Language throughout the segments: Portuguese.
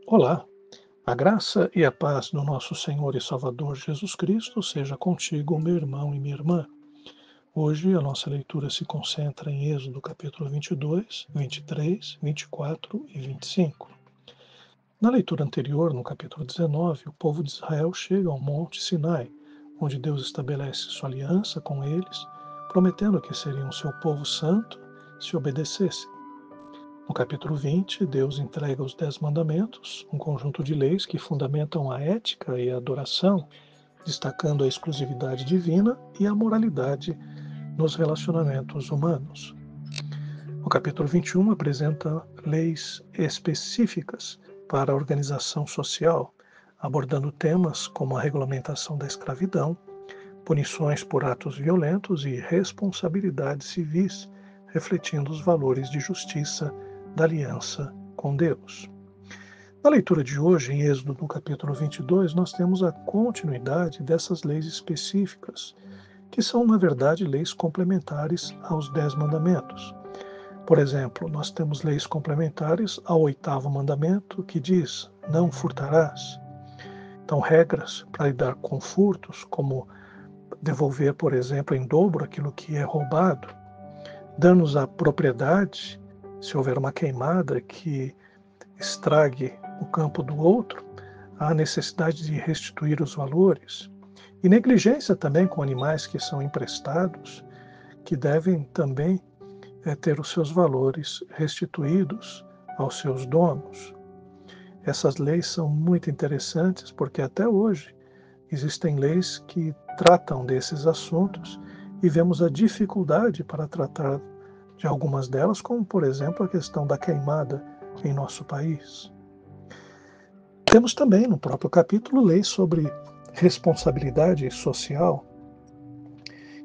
Olá, a graça e a paz do nosso Senhor e Salvador Jesus Cristo seja contigo, meu irmão e minha irmã. Hoje a nossa leitura se concentra em Êxodo capítulo 22, 23, 24 e 25. Na leitura anterior, no capítulo 19, o povo de Israel chega ao Monte Sinai, onde Deus estabelece sua aliança com eles, prometendo que seriam seu povo santo se obedecessem. No capítulo 20, Deus entrega os 10 mandamentos, um conjunto de leis que fundamentam a ética e a adoração, destacando a exclusividade divina e a moralidade nos relacionamentos humanos. O capítulo 21 apresenta leis específicas para a organização social, abordando temas como a regulamentação da escravidão, punições por atos violentos e responsabilidades civis, refletindo os valores de justiça da aliança com Deus. Na leitura de hoje, em Êxodo, no capítulo 22, nós temos a continuidade dessas leis específicas, que são, na verdade, leis complementares aos 10 mandamentos. Por exemplo, nós temos leis complementares ao 8º mandamento, que diz: não furtarás. Então, regras para lidar com furtos, como devolver, por exemplo, em dobro aquilo que é roubado, danos à propriedade, se houver uma queimada que estrague o campo do outro, há necessidade de restituir os valores, e negligência também com animais que são emprestados, que devem também ter os seus valores restituídos aos seus donos. Essas leis são muito interessantes porque até hoje existem leis que tratam desses assuntos e vemos a dificuldade para tratar de algumas delas, como, por exemplo, a questão da queimada em nosso país. Temos também, no próprio capítulo, leis sobre responsabilidade social,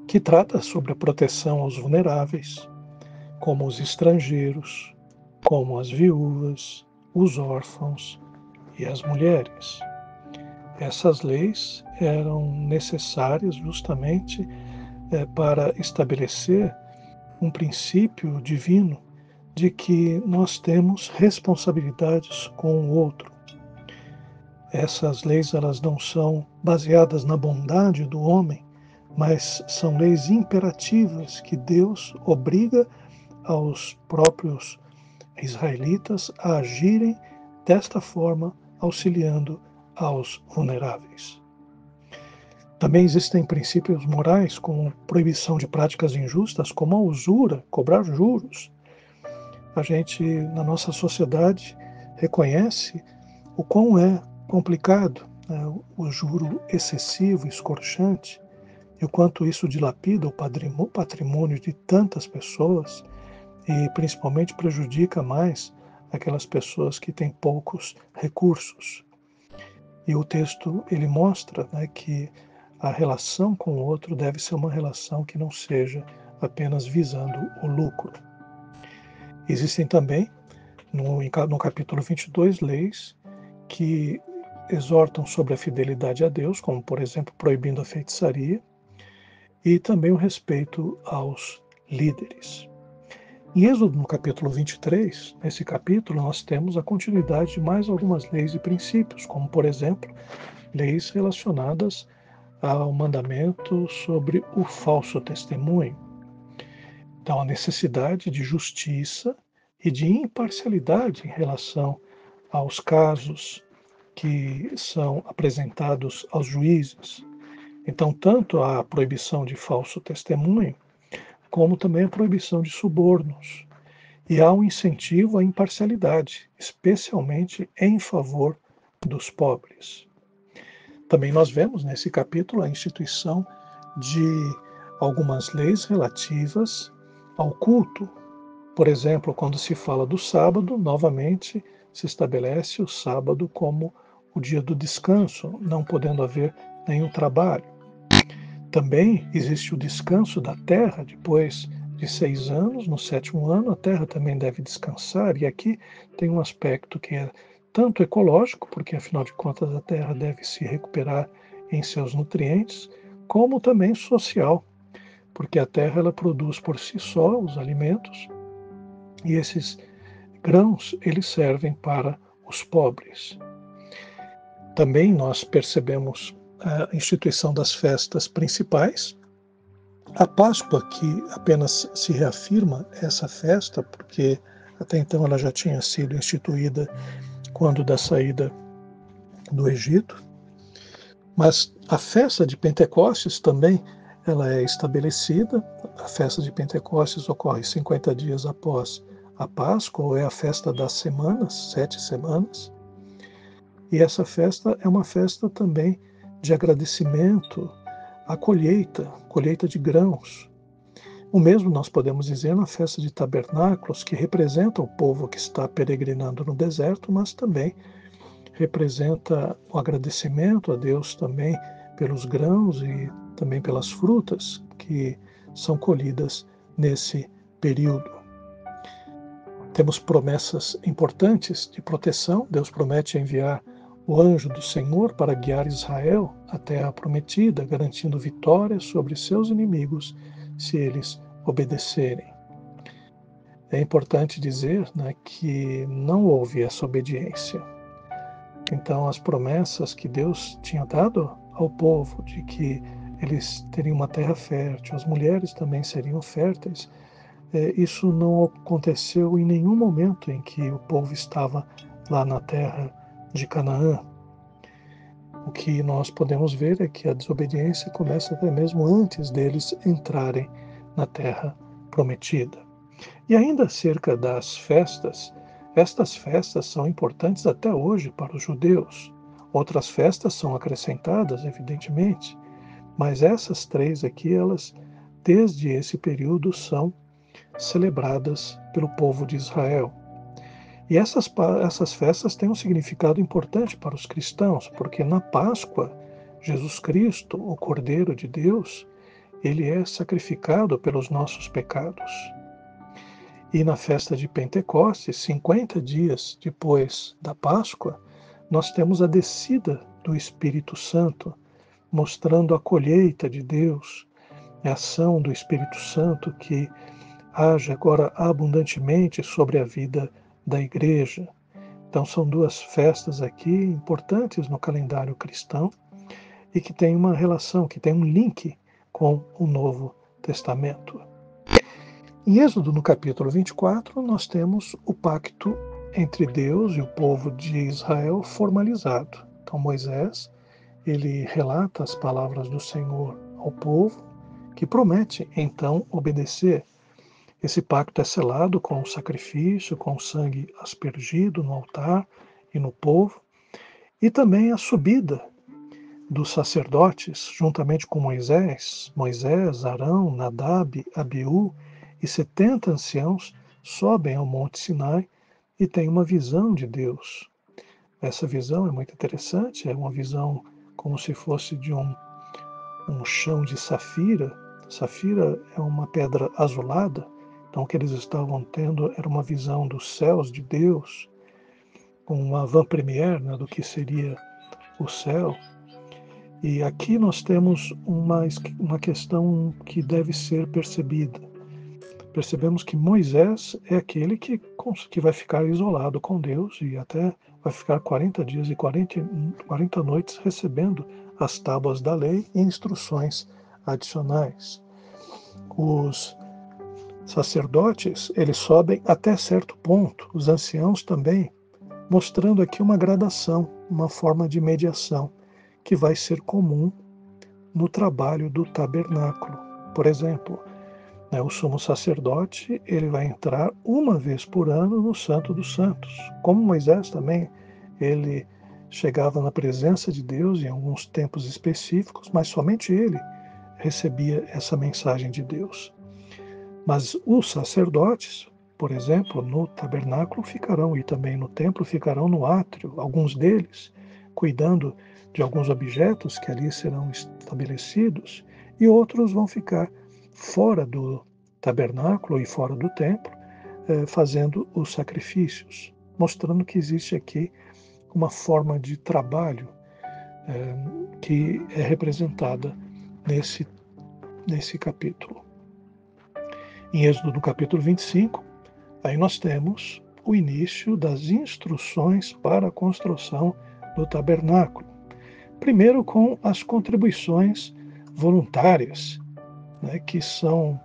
que trata sobre a proteção aos vulneráveis, como os estrangeiros, como as viúvas, os órfãos e as mulheres. Essas leis eram necessárias justamente para estabelecer um princípio divino de que nós temos responsabilidades com o outro. Essas leis elas não são baseadas na bondade do homem, mas são leis imperativas que Deus obriga aos próprios israelitas a agirem desta forma, auxiliando aos vulneráveis. Também existem princípios morais, como proibição de práticas injustas, como a usura, cobrar juros. A gente, na nossa sociedade, reconhece o quão é complicado, né, o juro excessivo, escorchante, e o quanto isso dilapida o patrimônio de tantas pessoas e principalmente prejudica mais aquelas pessoas que têm poucos recursos. E o texto ele mostra, né, que a relação com o outro deve ser uma relação que não seja apenas visando o lucro. Existem também, no capítulo 22, leis que exortam sobre a fidelidade a Deus, como, por exemplo, proibindo a feitiçaria, e também o respeito aos líderes. Em Êxodo, no capítulo 23, nesse capítulo, nós temos a continuidade de mais algumas leis e princípios, como, por exemplo, leis relacionadas ao mandamento sobre o falso testemunho. Então, a necessidade de justiça e de imparcialidade em relação aos casos que são apresentados aos juízes. Então, tanto a proibição de falso testemunho, como também a proibição de subornos. E há um incentivo à imparcialidade, especialmente em favor dos pobres. Também nós vemos nesse capítulo a instituição de algumas leis relativas ao culto. Por exemplo, quando se fala do sábado, novamente se estabelece o sábado como o dia do descanso, não podendo haver nenhum trabalho. Também existe o descanso da terra, depois de 6 anos, no 7º ano, a terra também deve descansar, e aqui tem um aspecto que é tanto ecológico, porque afinal de contas a terra deve se recuperar em seus nutrientes, como também social, porque a terra ela produz por si só os alimentos, e esses grãos eles servem para os pobres. Também nós percebemos a instituição das festas principais. A Páscoa, que apenas se reafirma essa festa, porque até então ela já tinha sido instituída quando da saída do Egito. Mas a festa de Pentecostes também ela é estabelecida. A festa de Pentecostes ocorre 50 dias após a Páscoa, ou é a festa das semanas, 7 semanas. E essa festa é uma festa também de agradecimento à colheita de grãos. O mesmo nós podemos dizer na festa de tabernáculos, que representa o povo que está peregrinando no deserto, mas também representa o agradecimento a Deus também pelos grãos e também pelas frutas que são colhidas nesse período. Temos promessas importantes de proteção. Deus promete enviar o anjo do Senhor para guiar Israel à terra prometida, garantindo vitória sobre seus inimigos se eles obedecerem. É importante dizer, que não houve essa obediência. Então, as promessas que Deus tinha dado ao povo de que eles teriam uma terra fértil, as mulheres também seriam férteis, isso não aconteceu em nenhum momento em que o povo estava lá na terra de Canaã. O que nós podemos ver é que a desobediência começa até mesmo antes deles entrarem na terra prometida. E ainda acerca das festas, estas festas são importantes até hoje para os judeus. Outras festas são acrescentadas, evidentemente, mas essas três aqui, elas, desde esse período, são celebradas pelo povo de Israel. E essas festas têm um significado importante para os cristãos, porque na Páscoa, Jesus Cristo, o Cordeiro de Deus, ele é sacrificado pelos nossos pecados. E na festa de Pentecostes, 50 dias depois da Páscoa, nós temos a descida do Espírito Santo, mostrando a colheita de Deus, a ação do Espírito Santo que age agora abundantemente sobre a vida da igreja. Então são duas festas aqui importantes no calendário cristão e que têm uma relação, que têm um link com o Novo Testamento. Em Êxodo, no capítulo 24, nós temos o pacto entre Deus e o povo de Israel formalizado. Então Moisés, ele relata as palavras do Senhor ao povo, que promete então obedecer. Esse pacto é selado com o sacrifício, com o sangue aspergido no altar e no povo, e também a subida dos sacerdotes, juntamente com Moisés, Arão, Nadab, Abiú e 70 anciãos, sobem ao Monte Sinai e têm uma visão de Deus. Essa visão é muito interessante, é uma visão como se fosse de um chão de safira. Safira é uma pedra azulada. Então, o que eles estavam tendo era uma visão dos céus de Deus, uma avant-première do que seria o céu. E aqui nós temos uma questão que deve ser percebida. Percebemos que Moisés é aquele que vai ficar isolado com Deus e até vai ficar 40 dias e 40 noites recebendo as tábuas da lei e instruções adicionais. Os sacerdotes, eles sobem até certo ponto, os anciãos também, mostrando aqui uma gradação, uma forma de mediação, que vai ser comum no trabalho do tabernáculo. Por exemplo, o sumo sacerdote, ele vai entrar uma vez por ano no Santo dos Santos. Como Moisés também, ele chegava na presença de Deus em alguns tempos específicos, mas somente ele recebia essa mensagem de Deus. Mas os sacerdotes, por exemplo, no tabernáculo ficarão, e também no templo ficarão no átrio, alguns deles, cuidando de alguns objetos que ali serão estabelecidos, e outros vão ficar fora do tabernáculo e fora do templo, fazendo os sacrifícios, mostrando que existe aqui uma forma de trabalho que é representada nesse capítulo. Em Êxodo, no capítulo 25, aí nós temos o início das instruções para a construção do tabernáculo. Primeiro com as contribuições voluntárias, né, que são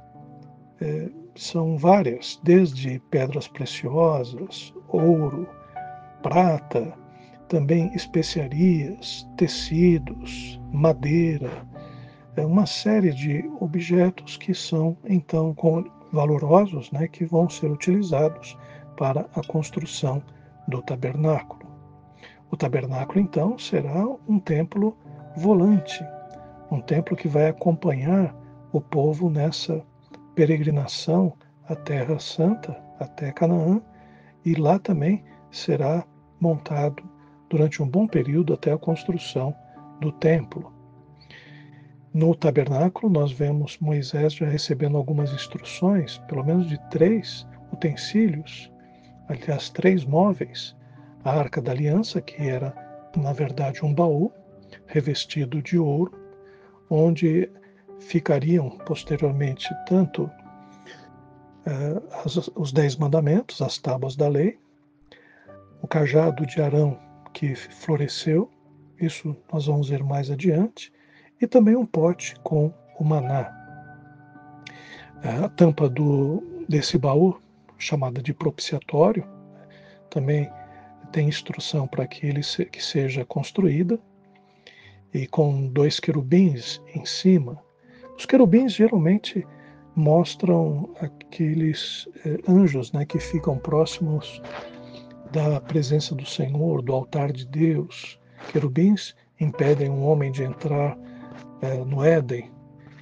várias, desde pedras preciosas, ouro, prata, também especiarias, tecidos, madeira, uma série de objetos que são então valorosos, né, que vão ser utilizados para a construção do tabernáculo. O tabernáculo então será um templo volante, um templo que vai acompanhar o povo nessa peregrinação à Terra Santa, até Canaã, e lá também será montado durante um bom período até a construção do templo. No tabernáculo, nós vemos Moisés já recebendo algumas instruções, pelo menos de 3 utensílios, aliás, 3 móveis. A Arca da Aliança, que era, na verdade, um baú revestido de ouro, onde ficariam posteriormente tanto os 10 mandamentos, as tábuas da lei, o cajado de Arão que floresceu, isso nós vamos ver mais adiante, e também um pote com o maná. A tampa desse baú, chamada de propiciatório, também tem instrução para que que seja construída, e com 2 querubins em cima. Os querubins geralmente mostram aqueles anjos, né, que ficam próximos da presença do Senhor, do altar de Deus. Querubins impedem um homem de entrar no Éden.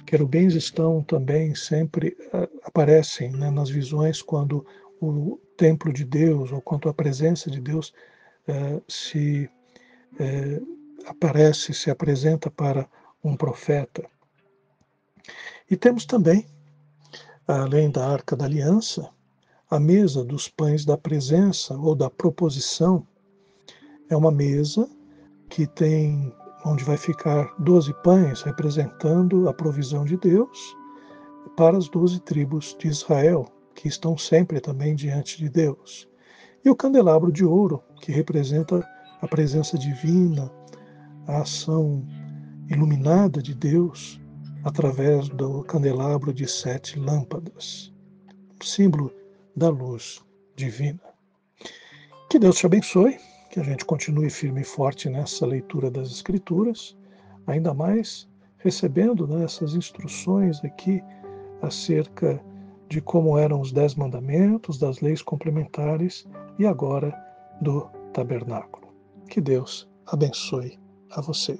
Querubins estão também sempre, aparecem, né, nas visões quando o templo de Deus, ou quando a presença de Deus se apresenta para um profeta. E temos também, além da Arca da Aliança, a mesa dos pães da presença ou da proposição. É uma mesa que tem, onde vai ficar 12 pães, representando a provisão de Deus para as 12 tribos de Israel, que estão sempre também diante de Deus. E o candelabro de ouro, que representa a presença divina, a ação iluminada de Deus através do candelabro de 7 lâmpadas, símbolo da luz divina. Que Deus te abençoe, que a gente continue firme e forte nessa leitura das Escrituras, ainda mais recebendo, né, essas instruções aqui acerca de como eram os 10 mandamentos, das leis complementares e agora do tabernáculo. Que Deus abençoe a você.